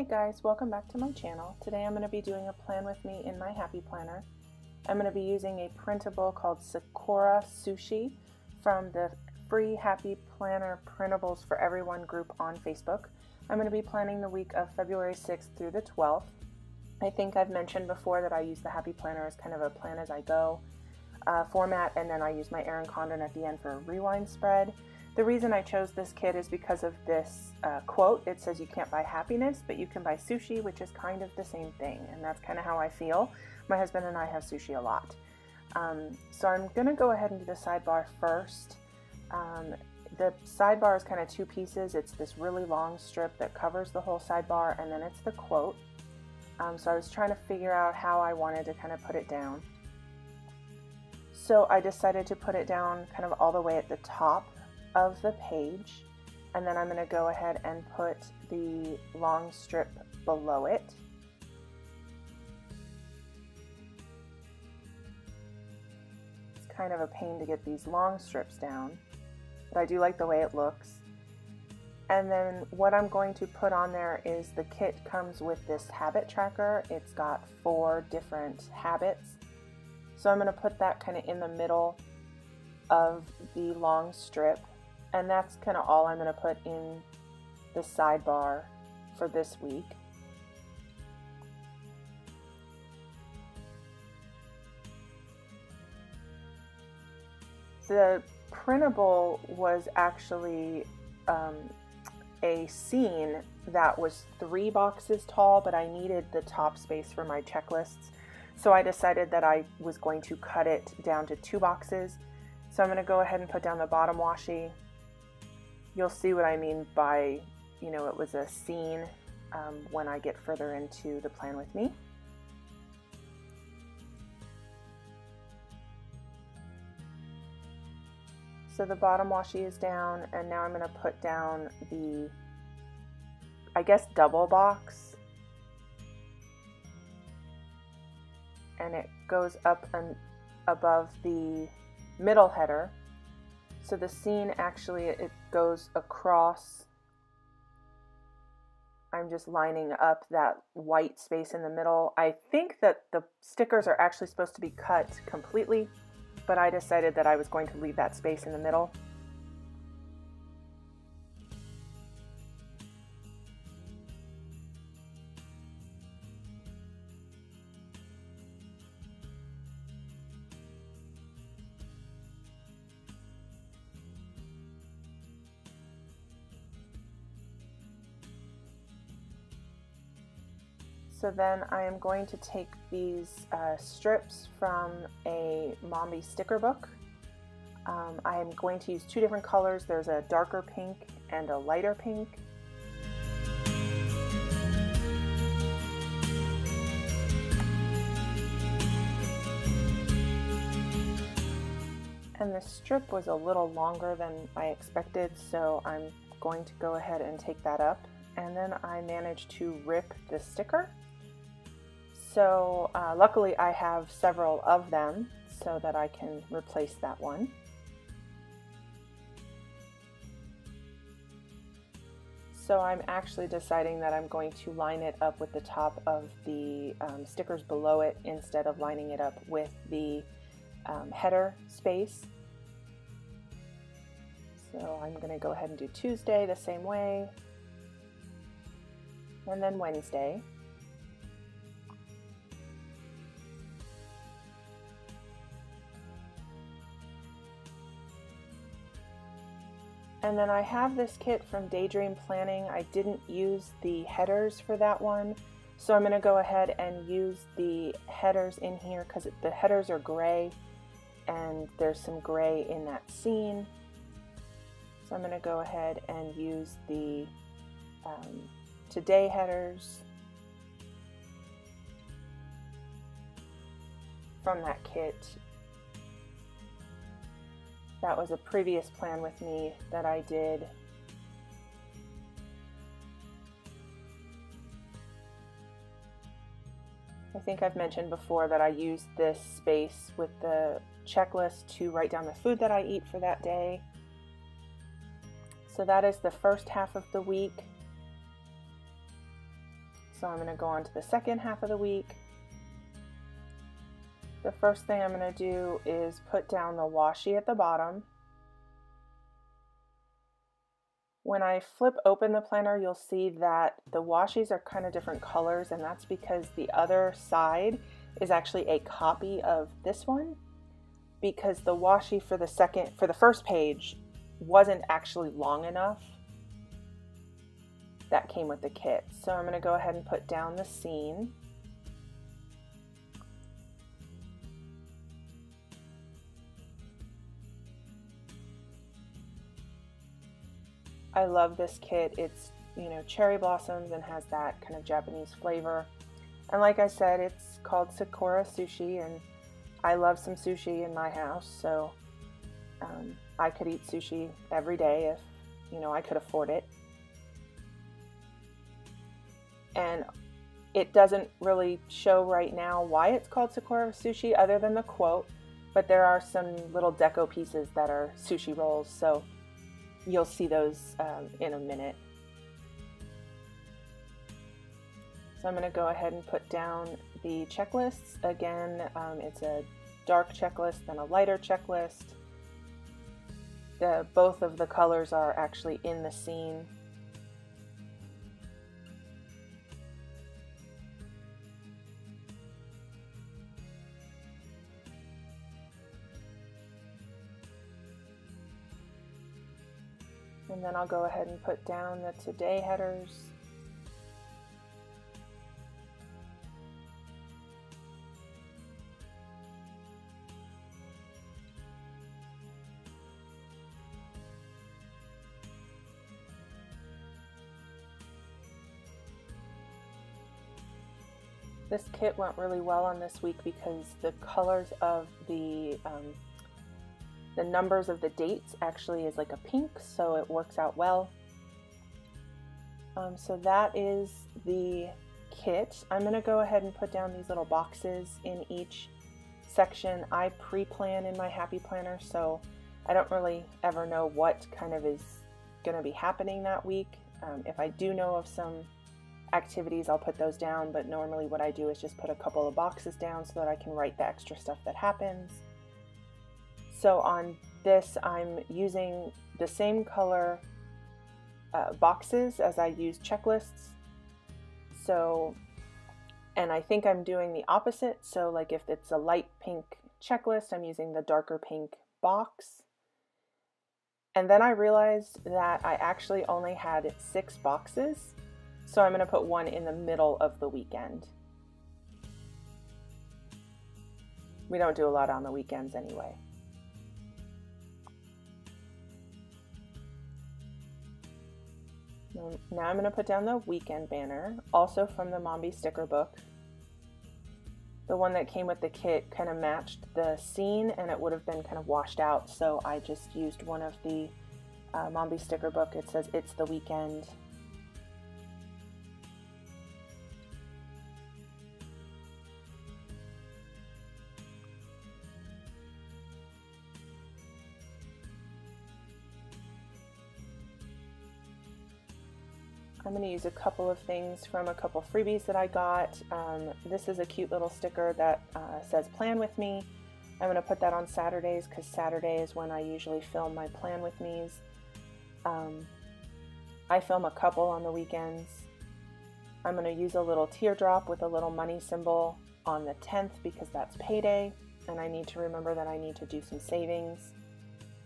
Hey guys, welcome back to my channel. Today I'm going to be doing a plan with me in my Happy Planner. I'm going to be using a printable called Sakura Sushi from the free Happy Planner Printables for Everyone group on Facebook. I'm going to be planning the week of February 6th through the 12th. I think I've mentioned before that I use the Happy Planner as kind of a plan as I go format, and then I use my Erin Condren at the end for a rewind spread. The reason I chose this kit is because of this quote. It says you can't buy happiness, but you can buy sushi, which is kind of the same thing, and that's kind of how I feel. My husband and I have sushi a lot. So I'm going to go ahead and do the sidebar first. The sidebar is kind of two pieces. It's this really long strip that covers the whole sidebar, and then it's the quote. So I was trying to figure out how I wanted to kind of put it down. So I decided to put it down kind of all the way at the top of the page, and then I'm going to go ahead and put the long strip below it. It's kind of a pain to get these long strips down, but I do like the way it looks. And then what I'm going to put on there is the kit comes with this habit tracker. It's got 4 different habits. So I'm going to put that kind of in the middle of the long strip. And that's kind of all I'm going to put in the sidebar for this week. The printable was actually a scene that was 3 boxes tall, but I needed the top space for my checklists. So I decided that I was going to cut it down to 2 boxes. So I'm going to go ahead and put down the bottom washi. You'll see what I mean by, you know, it was a scene when I get further into the plan with me. So the bottom washi is down, and now I'm going to put down the, I guess, double box. And it goes up and above the middle header. So the scene actually, it goes across. I'm just lining up that white space in the middle. I think that the stickers are actually supposed to be cut completely, but I decided that I was going to leave that space in the middle. So then I am going to take these strips from a Mombi sticker book. I am going to use 2 different colors. There's a darker pink and a lighter pink. And the strip was a little longer than I expected, so I'm going to go ahead and take that up. And then I managed to rip the sticker. So luckily I have several of them so that I can replace that one. So I'm actually deciding that I'm going to line it up with the top of the stickers below it instead of lining it up with the header space. So I'm going to go ahead and do Tuesday the same way, and then Wednesday. And then I have this kit from Daydream Planning. I didn't use the headers for that one, so I'm going to go ahead and use the headers in here because the headers are gray and there's some gray in that scene. So I'm going to go ahead and use the today headers from that kit. That was a previous plan with me that I did. I think I've mentioned before that I used this space with the checklist to write down the food that I eat for that day. So that is the first half of the week. So I'm going to go on to the second half of the week. The first thing I'm going to do is put down the washi at the bottom. When I flip open the planner, you'll see that the washi's are kind of different colors, and that's because the other side is actually a copy of this one, because the washi for the first page wasn't actually long enough. That came with the kit. So I'm going to go ahead and put down the scene. I love this kit. It's, you know, cherry blossoms and has that kind of Japanese flavor. And like I said, it's called Sakura Sushi, and I love some sushi in my house, so I could eat sushi every day if, you know, I could afford it. And it doesn't really show right now why it's called Sakura Sushi other than the quote, but there are some little deco pieces that are sushi rolls, so you'll see those in a minute. So I'm going to go ahead and put down the checklists. Again, it's a dark checklist and a lighter checklist. Both of the colors are actually in the scene. And then I'll go ahead and put down the today headers. This kit went really well on this week because the colors of the numbers of the dates actually is like a pink, so it works out well. So that is the kit. I'm going to go ahead and put down these little boxes in each section. I pre-plan in my Happy Planner, so I don't really ever know what kind of is going to be happening that week. If I do know of some activities, I'll put those down, but normally what I do is just put a couple of boxes down so that I can write the extra stuff that happens. So on this, I'm using the same color boxes as I use checklists. So, and I think I'm doing the opposite. So like if it's a light pink checklist, I'm using the darker pink box. And then I realized that I actually only had 6 boxes. So I'm going to put one in the middle of the weekend. We don't do a lot on the weekends anyway. Now I'm going to put down the weekend banner, also from the Mombi sticker book. The one that came with the kit kind of matched the scene and it would have been kind of washed out, so I just used one of the Mombi sticker book. It says "It's the Weekend." I'm going to use a couple of things from a couple freebies that I got. This is a cute little sticker that says "Plan with me." I'm going to put that on Saturdays because Saturday is when I usually film my Plan with me's. I film a couple on the weekends. I'm going to use a little teardrop with a little money symbol on the 10th because that's payday, and I need to remember that I need to do some savings.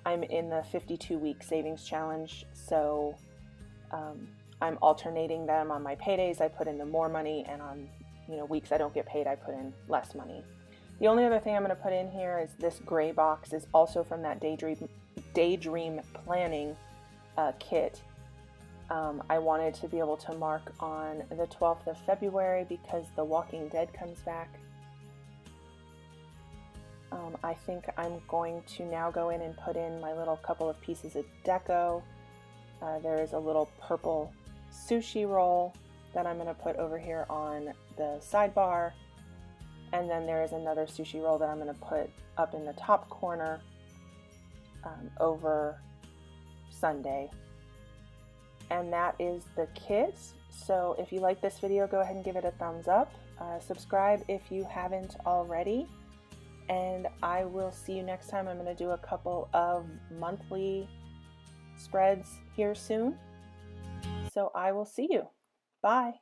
I'm in the 52-week savings challenge, so I'm alternating them. On my paydays I put in the more money, and on weeks I don't get paid I put in less money. The only other thing I'm going to put in here is this gray box is also from that Daydream Planning kit. I wanted to be able to mark on the 12th of February because The Walking Dead comes back. I think I'm going to now go in and put in my little couple of pieces of deco. There is a little purple sushi roll that I'm going to put over here on the sidebar, and then there is another sushi roll that I'm going to put up in the top corner over Sunday. And that is the kit. So if you like this video, go ahead and give it a thumbs up. Subscribe if you haven't already. And I will see you next time. I'm going to do a couple of monthly spreads here soon. So I will see you. Bye.